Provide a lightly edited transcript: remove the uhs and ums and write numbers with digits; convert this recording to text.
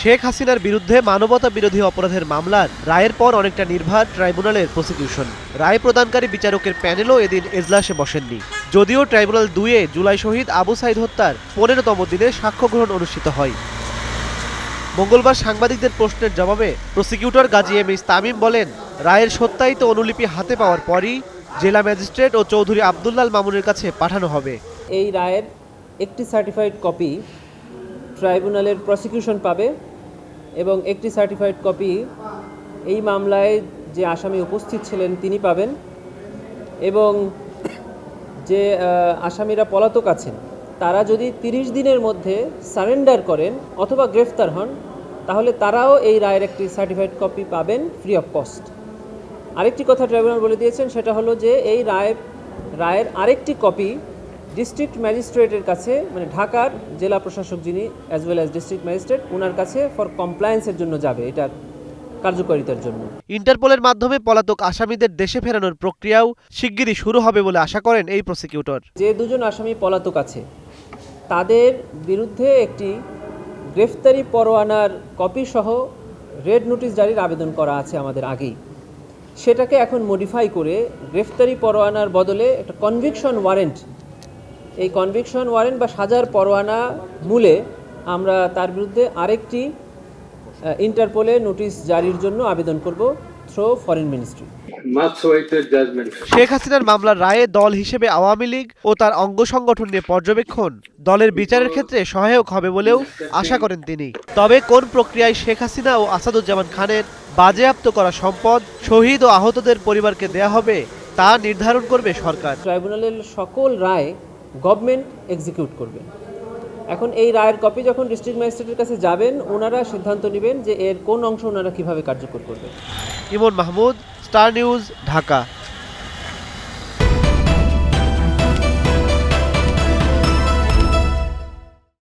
শেখ হাসিনার বিরুদ্ধে মানবতা বিরোধী অপরাধের মামলার রায়ের পর অনেকটা নির্ভর ট্রাইব্যুনালের প্রসিকিউশন। রায় প্রদানকারী বিচারকের প্যানেলও এদিন এজলাসে বসেননি। যদিও ট্রাইব্যুনাল 2-এ জুলাই শহীদ আবু সাইদ হত্যার 15তম দিনে সাক্ষ্য গ্রহণ অনুষ্ঠিত হয়। মঙ্গলবার সাংবাদিকদের প্রশ্নের জবাবে prosecutor Gazi M H Tamim বলেন, রায়ের সত্যায়িত অনুলিপি হাতে পাওয়ার পরই জেলা ম্যাজিস্ট্রেট ও চৌধুরী আবদুল্লাল মামুনের কাছে পাঠানো হবে। এই রায়ের একটি সার্টিফাইড কপি ট্রাইব্যুনালের প্রসিকিউশন পাবে এবং একটি সার্টিফাইড কপি এই মামলায় যে আসামি উপস্থিত ছিলেন তিনি পাবেন এবং যে আসামিরা পলাতক আছেন তারা যদি 30 দিনের মধ্যে সারেন্ডার করেন অথবা গ্রেফতার হন তাহলে তারাও এই রায়ের একটি সার্টিফাইড কপি পাবেন ফ্রি অফ কস্ট। আরেকটি কথা ট্রাইব্যুনাল বলে দিয়েছেন, সেটা হলো যে এই রায়ের আরেকটি কপি ডিস্ট্রিক্ট ম্যাজিস্ট্রেটের কাছে, মানে ঢাকার জেলা প্রশাসক যিনি as well as district magistrate, ওনার কাছে ফর কমপ্লায়েন্সের জন্য যাবে, এটার কার্যকারিতার জন্য। ইন্টারপোলের মাধ্যমে পলাতক আসামিদের দেশে ফেরানোর প্রক্রিয়াও শিগগিরই শুরু হবে বলে আশা করেন এই প্রসিকিউটর। যে দুজন আসামি পলাতক আছে তাদের বিরুদ্ধে একটি গ্রেফতারি পরোয়ানার কপি সহ রেড নোটিশ জারির আবেদন করা আছে আমাদের আগেই। সেটাকে এখন মডিফাই করে গ্রেফতারি পরোয়ানার বদলে একটা কনভিকশন ওয়ারেন্ট, এই কনভিকশন ওয়ারেন্ট বা সাজার পরোয়ানা মূলে আমরা তার বিরুদ্ধে আরেকটি ইন্টারপোলে নোটিশ জারির জন্য আবেদন করব থ্রু ফরেন মিনিস্ট্রি। শেখ হাসিনার মামলার রায়ে দল হিসেবে আওয়ামী লীগ ও তার অঙ্গ সংগঠন নিয়ে পর্যবেক্ষণ দলের বিচারের ক্ষেত্রে সহায়ক হবে বলেও আশা করেন তিনি। তবে কোন প্রক্রিয়ায় শেখ হাসিনা ও আসাদুজ্জামান খানের বাজেয়াপ্ত করা সম্পদ শহীদ ও আহতদের পরিবারকে দেয়া হবে তা নির্ধারণ করবে সরকার। ট্রাইব্যুনালের সকল রায় গভর্নমেন্ট এক্সিকিউট করবে। এখন এই রায়ের কপি যখন ডিস্ট্রিক্ট ম্যাজিস্ট্রেটের কাছে যাবেন, ওনারা সিদ্ধান্ত নেবেন যে এর কোন অংশ ওনারা কিভাবে কার্যকর করবেন। ইমন মাহমুদ, স্টার নিউজ, ঢাকা।